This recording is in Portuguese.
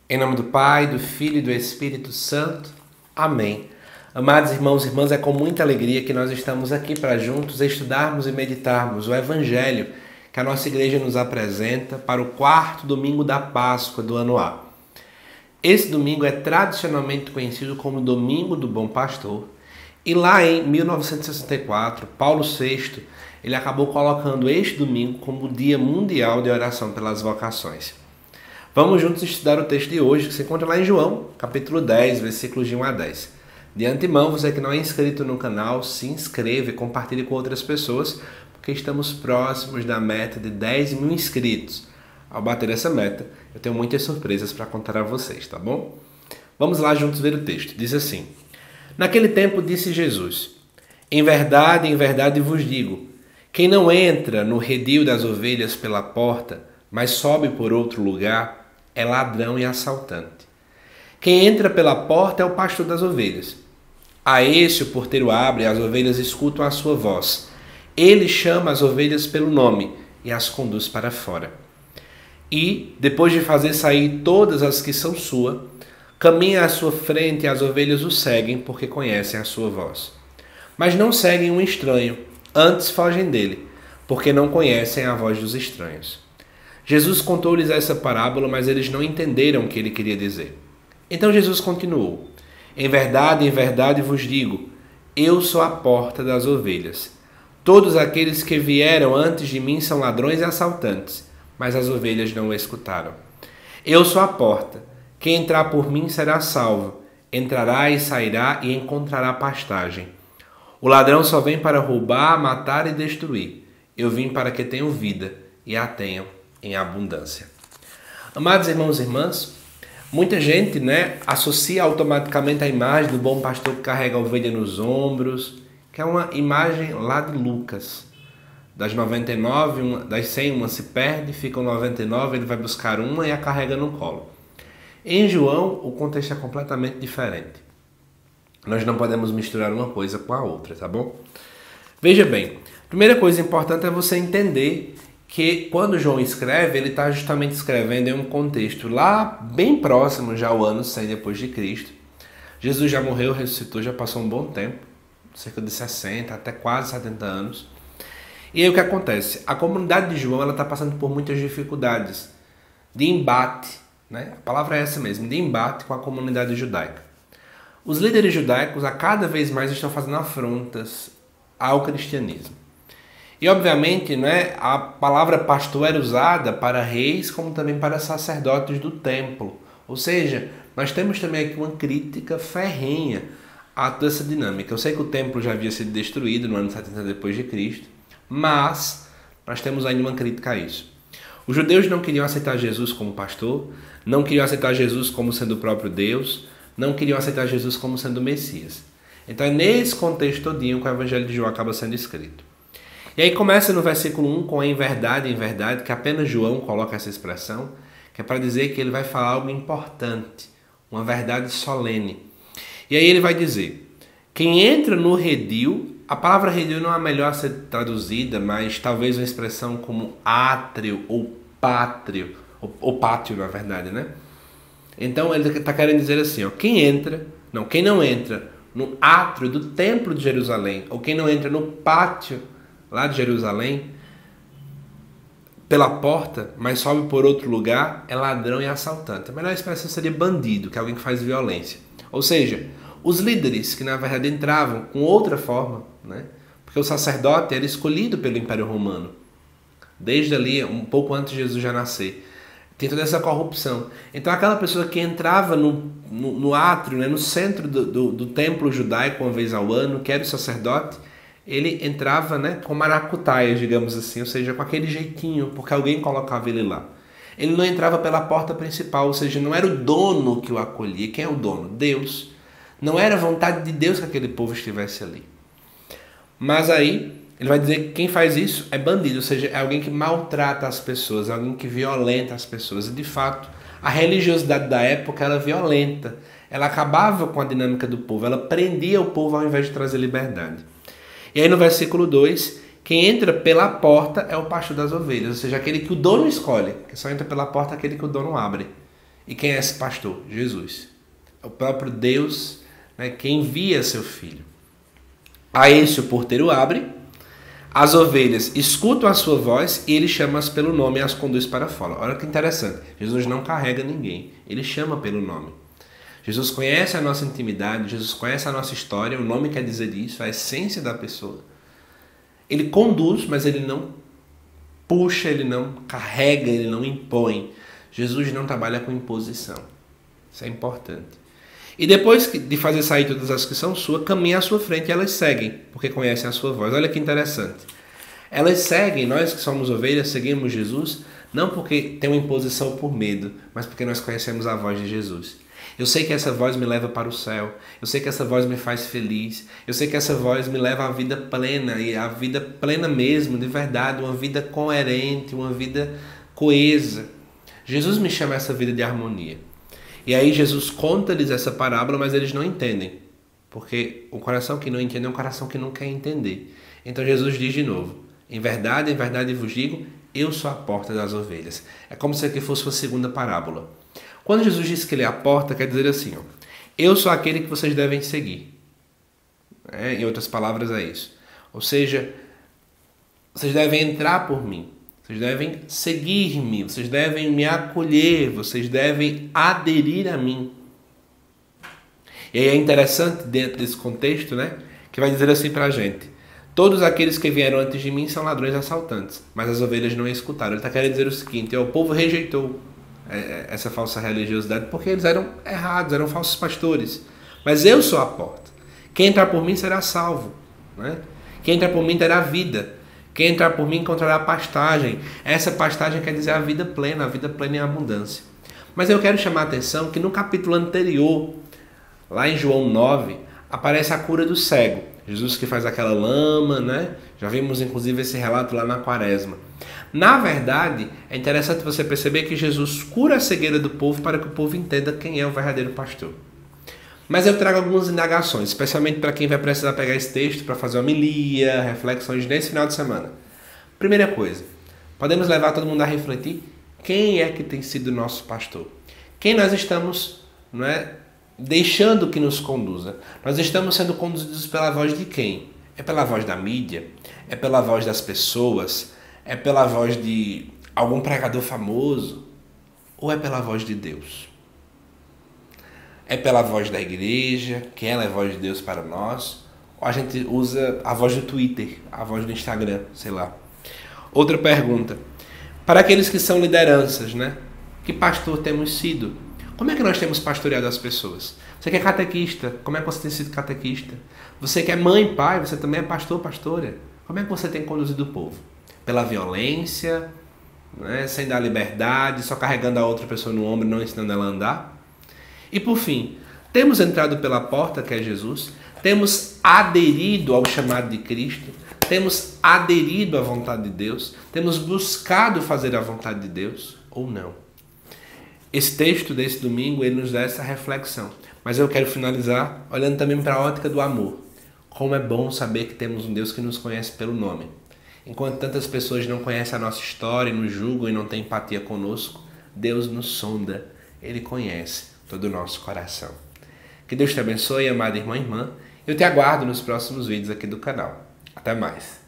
Em nome do Pai, do Filho e do Espírito Santo. Amém. Amados irmãos e irmãs, é com muita alegria que nós estamos aqui para juntos estudarmos e meditarmos o Evangelho que a nossa igreja nos apresenta para o quarto domingo da Páscoa do ano A. Esse domingo é tradicionalmente conhecido como Domingo do Bom Pastor. E lá em 1964, Paulo VI, ele acabou colocando este domingo como o Dia Mundial de Oração pelas Vocações. Vamos juntos estudar o texto de hoje, que se encontra lá em João, capítulo 10, versículos de 1 a 10. De antemão, você que não é inscrito no canal, se inscreva e compartilhe com outras pessoas, porque estamos próximos da meta de 10 mil inscritos. Ao bater essa meta, eu tenho muitas surpresas para contar a vocês, tá bom? Vamos lá juntos ver o texto. Diz assim: Naquele tempo disse Jesus: em verdade vos digo, quem não entra no redil das ovelhas pela porta, mas sobe por outro lugar, é ladrão e assaltante. Quem entra pela porta é o pastor das ovelhas. A esse o porteiro abre e as ovelhas escutam a sua voz. Ele chama as ovelhas pelo nome e as conduz para fora. E, depois de fazer sair todas as que são sua, caminha à sua frente e as ovelhas o seguem porque conhecem a sua voz. Mas não seguem um estranho, antes fogem dele, porque não conhecem a voz dos estranhos. Jesus contou-lhes essa parábola, mas eles não entenderam o que ele queria dizer. Então Jesus continuou: em verdade vos digo, eu sou a porta das ovelhas. Todos aqueles que vieram antes de mim são ladrões e assaltantes, mas as ovelhas não o escutaram. Eu sou a porta. Quem entrar por mim será salvo. Entrará e sairá e encontrará pastagem. O ladrão só vem para roubar, matar e destruir. Eu vim para que tenham vida e a tenham em abundância. Amados irmãos e irmãs, muita gente, associa automaticamente a imagem do bom pastor que carrega a ovelha nos ombros, que é uma imagem lá de Lucas. Das 99, das 100, uma se perde, ficam 99, ele vai buscar uma e a carrega no colo. Em João, o contexto é completamente diferente. Nós não podemos misturar uma coisa com a outra, tá bom? Veja bem, a primeira coisa importante é você entender que quando João escreve, ele está justamente escrevendo em um contexto lá bem próximo já ao ano 100 depois de Cristo. Jesus já morreu, ressuscitou, já passou um bom tempo, cerca de 60 até quase 70 anos. E aí o que acontece? A comunidade de João está passando por muitas dificuldades de embate, a palavra é essa mesmo, de embate com a comunidade judaica. Os líderes judaicos a cada vez mais estão fazendo afrontas ao cristianismo. E obviamente a palavra pastor era usada para reis como também para sacerdotes do templo. Ou seja, nós temos também aqui uma crítica ferrenha a toda essa dinâmica. Eu sei que o templo já havia sido destruído no ano 70 depois de Cristo, mas nós temos ainda uma crítica a isso. Os judeus não queriam aceitar Jesus como pastor, não queriam aceitar Jesus como sendo o próprio Deus, não queriam aceitar Jesus como sendo o Messias. Então é nesse contexto todinho que o Evangelho de João acaba sendo escrito. E aí começa no versículo 1 com em verdade, que apenas João coloca essa expressão, que é para dizer que ele vai falar algo importante, uma verdade solene. E aí ele vai dizer, quem entra no redil, a palavra redil não é melhor a ser traduzida, mas talvez uma expressão como átrio ou pátrio, ou pátio na verdade, Então ele está querendo dizer assim, quem não entra no átrio do templo de Jerusalém, ou quem não entra no pátio lá de Jerusalém, pela porta, mas sobe por outro lugar, é ladrão e assaltante. A melhor expressão seria bandido, que é alguém que faz violência. Ou seja, os líderes que na verdade entravam com outra forma, porque o sacerdote era escolhido pelo Império Romano, desde ali, um pouco antes de Jesus já nascer. Tem toda essa corrupção. Então aquela pessoa que entrava no átrio, no centro do templo judaico uma vez ao ano, que era o sacerdote, ele entrava com maracutaias, digamos assim, ou seja, com aquele jeitinho, porque alguém colocava ele lá. Ele não entrava pela porta principal, ou seja, não era o dono que o acolhia. Quem é o dono? Deus. Não era vontade de Deus que aquele povo estivesse ali. Mas aí, ele vai dizer que quem faz isso é bandido, ou seja, é alguém que maltrata as pessoas, é alguém que violenta as pessoas. E de fato, a religiosidade da época era violenta. Ela acabava com a dinâmica do povo, ela prendia o povo ao invés de trazer liberdade. E aí no versículo 2, quem entra pela porta é o pastor das ovelhas, ou seja, aquele que o dono escolhe, que só entra pela porta aquele que o dono abre. E quem é esse pastor? Jesus. É o próprio Deus, né, que envia seu filho. A esse o porteiro abre, as ovelhas escutam a sua voz e ele chama-as pelo nome e as conduz para fora. Olha que interessante, Jesus não carrega ninguém, ele chama pelo nome. Jesus conhece a nossa intimidade, Jesus conhece a nossa história, o nome quer dizer isso, a essência da pessoa. Ele conduz, mas ele não puxa, ele não carrega, ele não impõe. Jesus não trabalha com imposição. Isso é importante. E depois de fazer sair todas as que são suas, caminha à sua frente e elas seguem, porque conhecem a sua voz. Olha que interessante. Elas seguem, nós que somos ovelhas, seguimos Jesus, não porque tem uma imposição por medo, mas porque nós conhecemos a voz de Jesus. Eu sei que essa voz me leva para o céu, eu sei que essa voz me faz feliz, eu sei que essa voz me leva à vida plena, e à vida plena mesmo, de verdade, uma vida coerente, uma vida coesa. Jesus me chama a essa vida de harmonia. E aí Jesus conta-lhes essa parábola, mas eles não entendem. Porque o coração que não entende é um coração que não quer entender. Então Jesus diz de novo, em verdade vos digo, eu sou a porta das ovelhas. É como se aqui fosse uma segunda parábola. Quando Jesus diz que ele é a porta, quer dizer assim, ó, eu sou aquele que vocês devem seguir. Em outras palavras é isso. Ou seja, vocês devem entrar por mim. Vocês devem seguir-me, vocês devem me acolher, vocês devem aderir a mim. E aí é interessante, dentro desse contexto, né, que vai dizer assim pra gente, todos aqueles que vieram antes de mim são ladrões e assaltantes, mas as ovelhas não escutaram. Ele está querendo dizer o seguinte, o povo rejeitou essa falsa religiosidade porque eles eram errados, eram falsos pastores. Mas eu sou a porta. Quem entrar por mim será salvo, né? Quem entrar por mim terá vida. Quem entrar por mim encontrará pastagem. Essa pastagem quer dizer a vida plena em abundância. Mas eu quero chamar a atenção que no capítulo anterior, lá em João 9, aparece a cura do cego. Jesus que faz aquela lama, né? Já vimos inclusive esse relato lá na Quaresma. Na verdade, é interessante você perceber que Jesus cura a cegueira do povo para que o povo entenda quem é o verdadeiro pastor. Mas eu trago algumas indagações, especialmente para quem vai precisar pegar esse texto para fazer homilia, reflexões nesse final de semana. Primeira coisa, podemos levar todo mundo a refletir quem é que tem sido nosso pastor. Quem nós estamos, não é, deixando que nos conduza. Nós estamos sendo conduzidos pela voz de quem? É pela voz da mídia? É pela voz das pessoas? É pela voz de algum pregador famoso? Ou é pela voz de Deus? É pela voz da igreja, que ela é a voz de Deus para nós, ou a gente usa a voz do Twitter, a voz do Instagram, sei lá. Outra pergunta, para aqueles que são lideranças, né? Que pastor temos sido? Como é que nós temos pastoreado as pessoas? Você que é catequista, como é que você tem sido catequista? Você que é mãe, pai, você também é pastor, pastora. Como é que você tem conduzido o povo? Pela violência, né? Sem dar liberdade, só carregando a outra pessoa no ombro e não ensinando ela a andar? E por fim, temos entrado pela porta que é Jesus, temos aderido ao chamado de Cristo, temos aderido à vontade de Deus, temos buscado fazer a vontade de Deus ou não? Esse texto desse domingo, ele nos dá essa reflexão. Mas eu quero finalizar olhando também para a ótica do amor. Como é bom saber que temos um Deus que nos conhece pelo nome. Enquanto tantas pessoas não conhecem a nossa história, nos julgam e não têm empatia conosco, Deus nos sonda, Ele conhece todo o nosso coração. Que Deus te abençoe, amada irmã e irmã. Eu te aguardo nos próximos vídeos aqui do canal. Até mais.